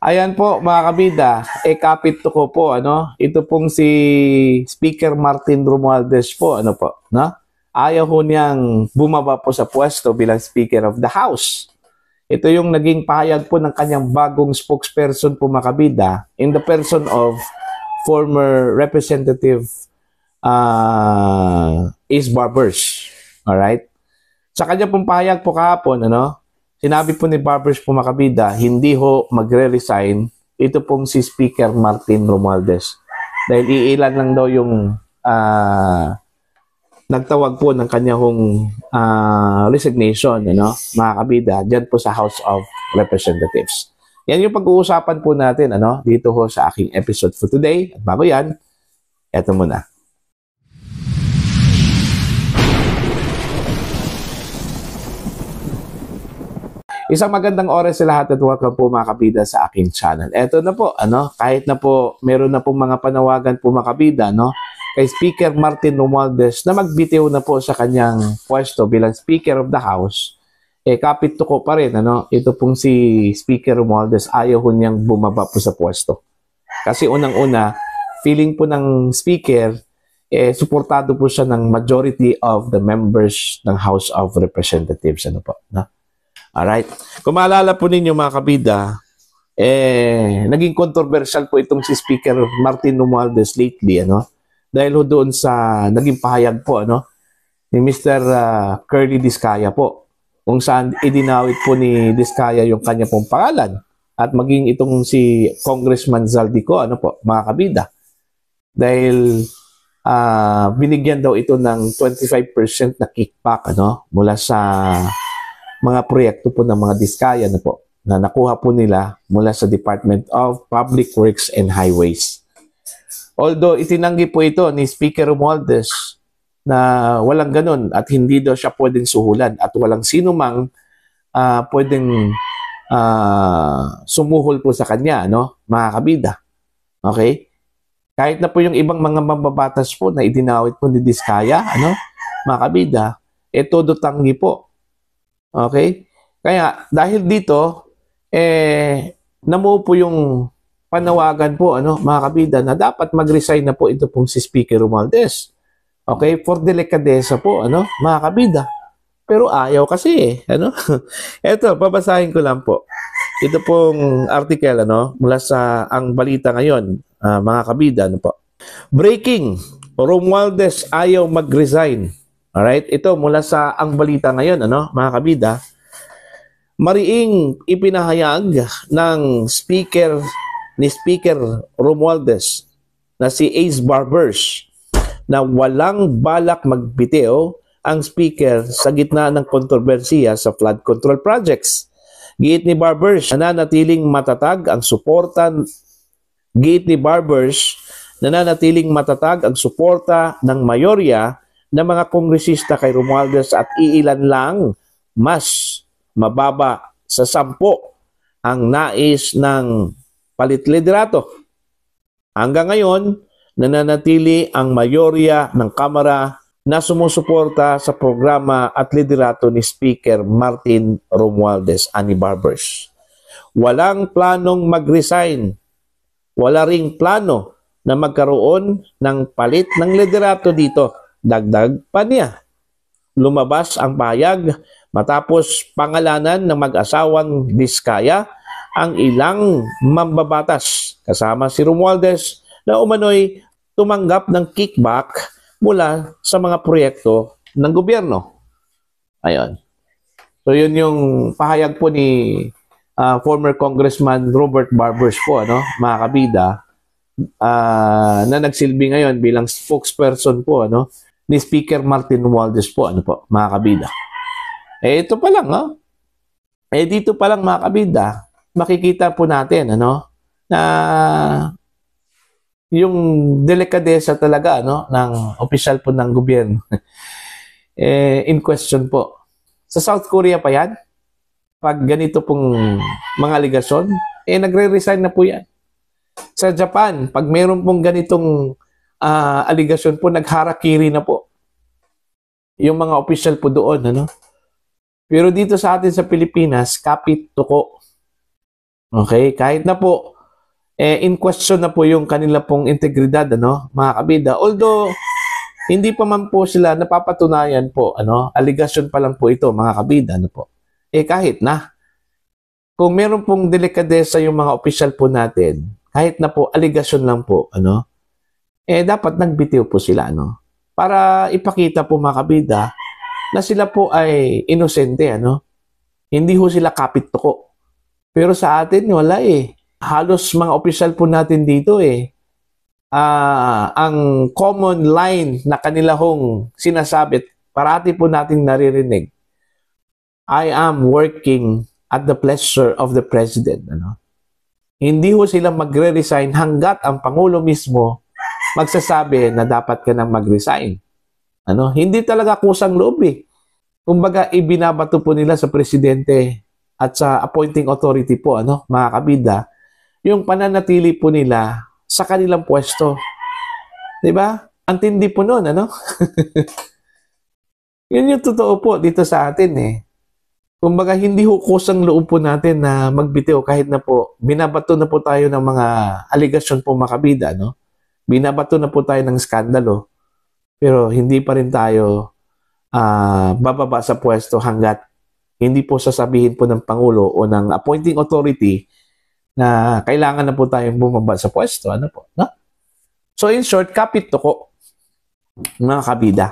Ayan po mga kabida, kapit to ko po, ano? Ito pong si Speaker Martin Romualdez po, ano po, no? Ayaw ho niyang bumaba po sa pwesto bilang Speaker of the House. Ito yung naging pahayag po ng kanyang bagong spokesperson po mga kabida in the person of former Representative Ace Barbers. Alright? Sa kanya pong pahayag po kahapon, ano? Sinabi po ni Barbers po mga kabida, hindi ho magre-resign ito pong si Speaker Martin Romualdez. Dahil iilan lang daw yung nagtawag po ng kanyang resignation, ano, mga kabida, dyan po sa House of Representatives. Yan yung pag-uusapan po natin, ano, dito ho sa aking episode for today. At bago yan, eto muna. Isang magandang oras sa lahat at welcome po mga kabida sa aking channel. Eto na po, ano, kahit na po meron na po mga panawagan po mga kabida, no, kay Speaker Martin Romualdez na magbitiw na po sa kanyang pwesto bilang Speaker of the House, kapit to ko pa rin, ano, ito pong si Speaker Romualdez ayaw ho niyang bumaba po sa pwesto. Kasi unang-una, feeling po ng Speaker, suportado po siya ng majority of the members ng House of Representatives, ano po, no? Alright. Kung maalala po ninyo mga kabida, naging controversial po itong si Speaker Martin Romualdez lately, ano? Dahil ho doon sa naging pahayag po, ano, ni Mr. Curly Discaya po, kung saan idinawit po ni Discaya yung kanya pong pangalan at maging itong si Congressman Zaldico, ano po, mga kabida. Dahil binigyan daw ito ng 25% na kickback, ano, mula sa mga proyekto po ng mga Diskaya na po na nakuha po nila mula sa Department of Public Works and Highways. Although itinanggi po ito ni Speaker Romualdez na walang ganun at hindi daw siya pwedeng suhulan at walang sino mang pwedeng sumuhol po sa kanya, no, mga kabida. Okay? Kahit na po yung ibang mga mambabatas po na idinawit po ni Diskaya, ano, mga kabida, todo tanggi po. Okay? Kaya dahil dito namuo po yung panawagan po, ano, mga kabida, na dapat mag-resign na po ito pong si Speaker Romualdez. Okay? For delikadesa po, ano, mga kabida. Pero ayaw kasi ano. Ito, babasahin ko lang po. Ito pong article, ano, mula sa Ang Balita Ngayon, mga kabida, ano po. Breaking, Romualdez ayaw mag-resign. Alright, ito mula sa Ang Balita Ngayon, ano, mga kabida. Mariing ipinahayag ng Speaker Romualdez na si Ace Barbers na walang balak magbitiw ang Speaker sa gitna ng kontrobersiya sa flood control projects. Giit ni Barbers na nananatiling matatag ang suporta ng mayorya ng mga kongresista kay Romualdez at iilan lang mas mababa sa 10 ang nais ng palit liderato. Hanggang ngayon, nananatili ang mayorya ng Kamara na sumusuporta sa programa at liderato ni Speaker Martin Romualdez, ani Barbers. Walang planong mag-resign. Wala ring plano na magkaroon ng palit ng liderato dito. Dagdag pa niya. Lumabas ang pahayag matapos pangalanan ng mag-asawang Diskaya ang ilang mambabatas kasama si Romualdez na umano'y tumanggap ng kickback mula sa mga proyekto ng gobyerno. Ayun. So yun yung pahayag po ni former Congressman Robert Barbers po, ano, mga kabida, na nagsilbi ngayon bilang spokesperson po, ano, ni Speaker Martin Romualdez po, ano po, mga kabida. Ito pa lang, no? Dito pa lang, mga kabida, makikita po natin, ano, na yung delikadesa talaga, no, ng opisyal po ng gobyerno in question po. Sa South Korea pa yan, pag ganito pong mga aligasyon, nagre-resign na po yan. Sa Japan, pag meron pong ganitong aligasyon po, nagharakiri na po yung mga opisyal po doon, ano? Pero dito sa atin sa Pilipinas, kapit tuko. Okay? Kahit na po, in question na po yung kanila pong integridad, ano, mga kabida. Although, hindi pa man po sila napapatunayan po, ano, aligasyon pa lang po ito, mga kabida, ano po. Kahit na, kung meron pong delikadesa yung mga opisyal po natin, kahit na po, aligasyon lang po, ano, dapat nagbitiw po sila, ano, para ipakita po, mga kabida, na sila po ay inosente, ano, hindi ho sila kapit-tuko. Pero sa atin, wala eh. Halos mga opisyal po natin dito ang common line na kanila hong sinasabi, parati po nating naririnig, I am working at the pleasure of the President. Ano? Hindi ho sila magre-resign hanggat ang Pangulo mismo magsasabi na dapat ka nang mag-resign. Ano? Hindi talaga kusang loob eh. Kumbaga, ibinabato po nila sa Presidente at sa appointing authority po, ano, mga kabida, yung pananatili po nila sa kanilang pwesto. 'Di ba? Ang tindi po noon, ano? Yun yung totoo po dito sa atin eh. Kumbaga, hindi hukusang loob po natin na magbitiw kahit na po binabato na po tayo ng mga aligasyon po mga kabida, no? Binabato na po tayo ng skandalo. Pero hindi pa rin tayo bababa sa pwesto hanggat hindi po sasabihin po ng Pangulo o ng appointing authority na kailangan na po tayong bumaba sa pwesto. Ano po? No? So in short, kapit tuko, mga kabida.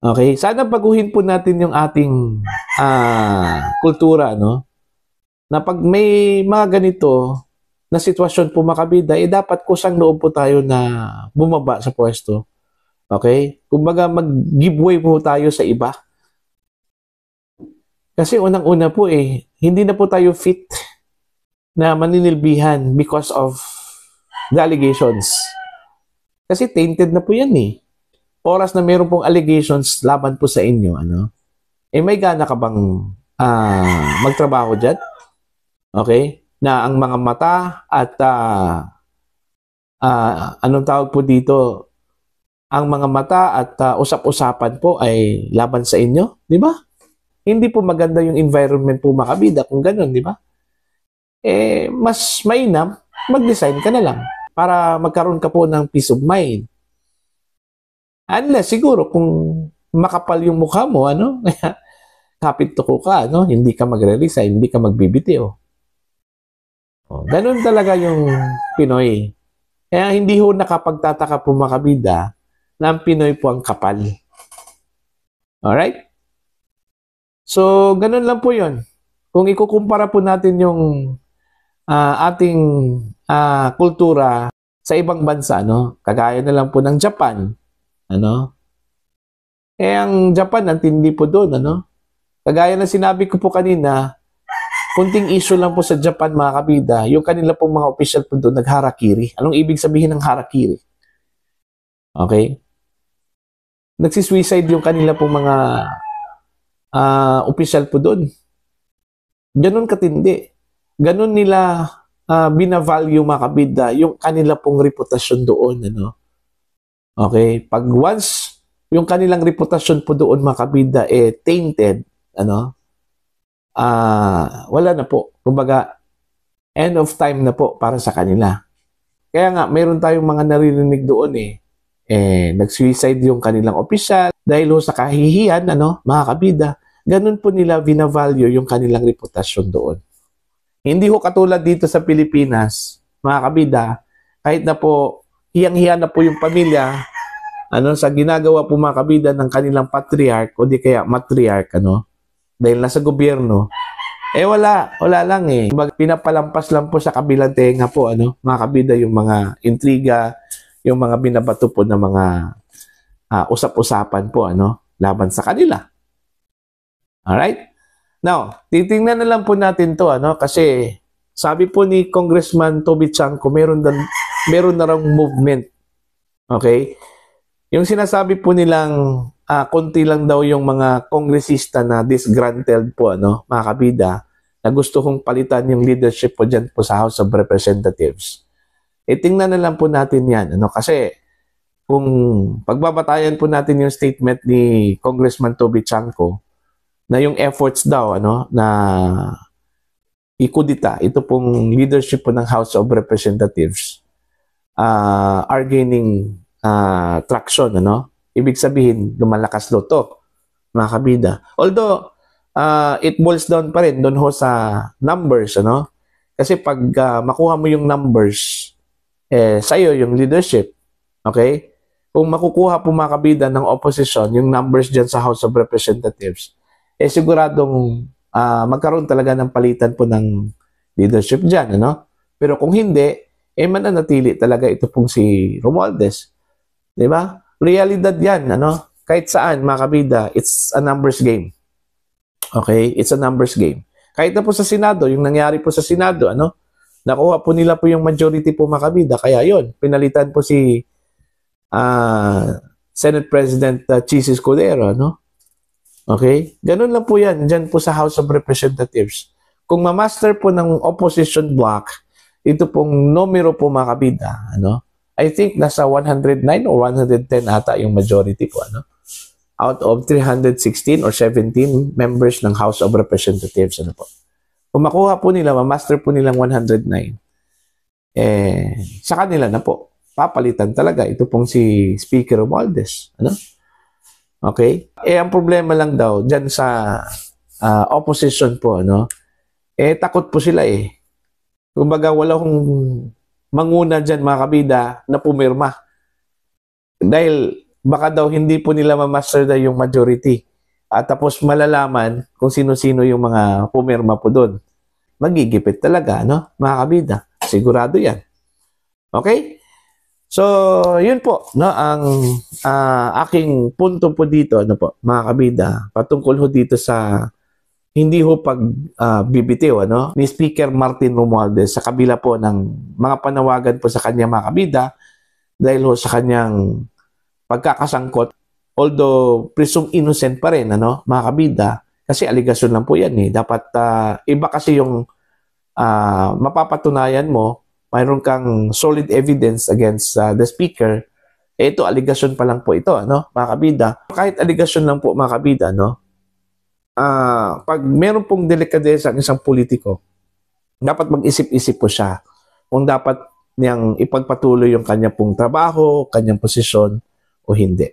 Okay? Sana baguhin po natin yung ating kultura, no? Na pag may mga ganito na sitwasyon po mga kabida, dapat kusang loob po tayo na bumaba sa pwesto. Okay? Kumbaga mag-giveaway po tayo sa iba. Kasi unang-una po hindi na po tayo fit na maninilbihan because of the allegations. Kasi tainted na po yan eh. Oras na meron pong allegations laban po sa inyo, ano? May gana ka bang magtrabaho dyan? Okay? Na ang mga mata at anong tawag po dito? Ang mga mata at usap-usapan po ay laban sa inyo, di ba? Hindi po maganda yung environment po makabida kung gano'n, di ba? Mas mainam, mag-design ka na lang para magkaroon ka po ng peace of mind. Unless siguro kung makapal yung mukha mo, ano, kapit tuko ka, no? Hindi ka magre-resign, hindi ka magbibitiw. Ganun talaga yung Pinoy. Kaya hindi ho nakapagtataka po makabida na ang Pinoy po ang kapal. Alright? So, ganun lang po yun. Kung ikukumpara po natin yung ating kultura sa ibang bansa, no? Kagaya na lang po ng Japan, ano? Ang Japan, ang tindi po doon, ano? Kagaya na sinabi ko po kanina, kunting issue lang po sa Japan, mga kabida, yung kanila pong mga official po doon, nag-harakiri. Anong ibig sabihin ng harakiri? Okay? Nagsisuicide yung kanila pong mga official po doon. Ganun katindi. Ganun nila binavalue mga kabida yung kanila pong reputasyon doon. Ano? Okay? Pag once yung kanilang reputasyon po doon mga kabida tainted, ano? Wala na po. Kumbaga, end of time na po para sa kanila. Kaya nga, mayroon tayong mga naririnig doon nag-suicide yung kanilang opisyal dahil sa kahihiyan, ano, mga kabida, ganun po nila binavalue yung kanilang reputasyon doon. Hindi ho katulad dito sa Pilipinas, mga kabida, kahit na po hiyang-hiya na po yung pamilya, ano, sa ginagawa po mga kabida ng kanilang patriarch o di kaya matriarch, ano, dahil nasa gobyerno, wala lang eh. Pinapalampas lang po sa kabilang tenga po, ano, mga kabida, yung mga intriga, yung mga binabato po ng mga usap-usapan po, ano, laban sa kanila. Alright? Now, titingnan na lang po natin to, ano, kasi sabi po ni Congressman Toby Chanco, meron na raw movement. Okay? Yung sinasabi po nilang konti lang daw yung mga kongresista na disgruntled po, ano, mga kabida, na gusto kong palitan yung leadership po dyan po sa House of Representatives. Tingnan na lang po natin yan, ano, kasi kung pagbabatayan po natin yung statement ni Congressman Toby Chanco na yung efforts daw, ano, na ikudita, ito pong leadership po ng House of Representatives are gaining traction, ano? Ibig sabihin, lumalakas loto, mga kabida. Although, it boils down pa rin doon ho sa numbers, ano? Kasi pag makuha mo yung numbers, sa'yo yung leadership, okay? Kung makukuha po mga kabida ng opposition, yung numbers dyan sa House of Representatives, siguradong magkaroon talaga ng palitan po ng leadership dyan, ano? Pero kung hindi, mananatili talaga ito pong si Romualdez. Di ba? Realidad yan, ano? Kahit saan, mga kabida, it's a numbers game. Okay? It's a numbers game. Kahit na po sa Senado, yung nangyari po sa Senado, ano? Nakuha po nila po yung majority po, mga kabida. Kaya yon, pinalitan po si Senate President Chis Escudero, no? Okay? Ganun lang po yan, dyan po sa House of Representatives. Kung ma-master po ng opposition bloc, ito pong numero po mga kabida, ano? I think nasa 109 or 110 ata yung majority po, ano? Out of 316 or 17 members ng House of Representatives, ano po? Kung makuha po nila, ma-master po nilang 109, sa kanila na po, papalitan talaga ito pong si Speaker Romualdez, ano? Okay? Ang problema lang daw dyan sa opposition po, ano? Takot po sila Kumbaga, walang manguna dyan, mga kabida, na pumirma. Dahil baka daw hindi po nila ma-master na yung majority. At tapos malalaman kung sino-sino yung mga pumirma po doon. Magigipit talaga, no? Mga kabida. Sigurado yan. Okay? So, yun po, no, ang aking punto po dito, ano po, mga kabida, patungkol ho dito sa hindi ho bibitiw, ano, ni Speaker Martin Romualdez sa kabila po ng mga panawagan po sa kanya, mga kabida, dahil ho sa kanyang pagkakasangkot, although presumed innocent pa rin, ano, mga kabida, kasi aligasyon lang po yan Dapat iba kasi yung mapapatunayan mo, mayroon kang solid evidence against the speaker, ito, aligasyon pa lang po ito, ano, mga kabida. Kahit aligasyon lang po, mga kabida, no, pag meron pong delikadesa ang isang politiko, dapat mag-isip-isip po siya kung dapat niyang ipagpatuloy yung kanya pong trabaho, kanyang posisyon, o hindi.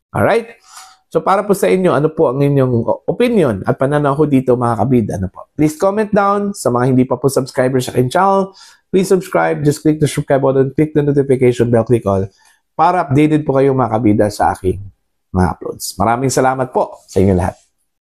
Alright? So, para po sa inyo, ano po ang inyong opinion at pananaw ko dito, mga kabida, ano po? Please comment down. Sa mga hindi pa po subscribers sa aking channel, please subscribe. Just click the subscribe button, click the notification bell, click all para updated po kayo, mga kabida, sa aking mga uploads. Maraming salamat po sa inyo lahat.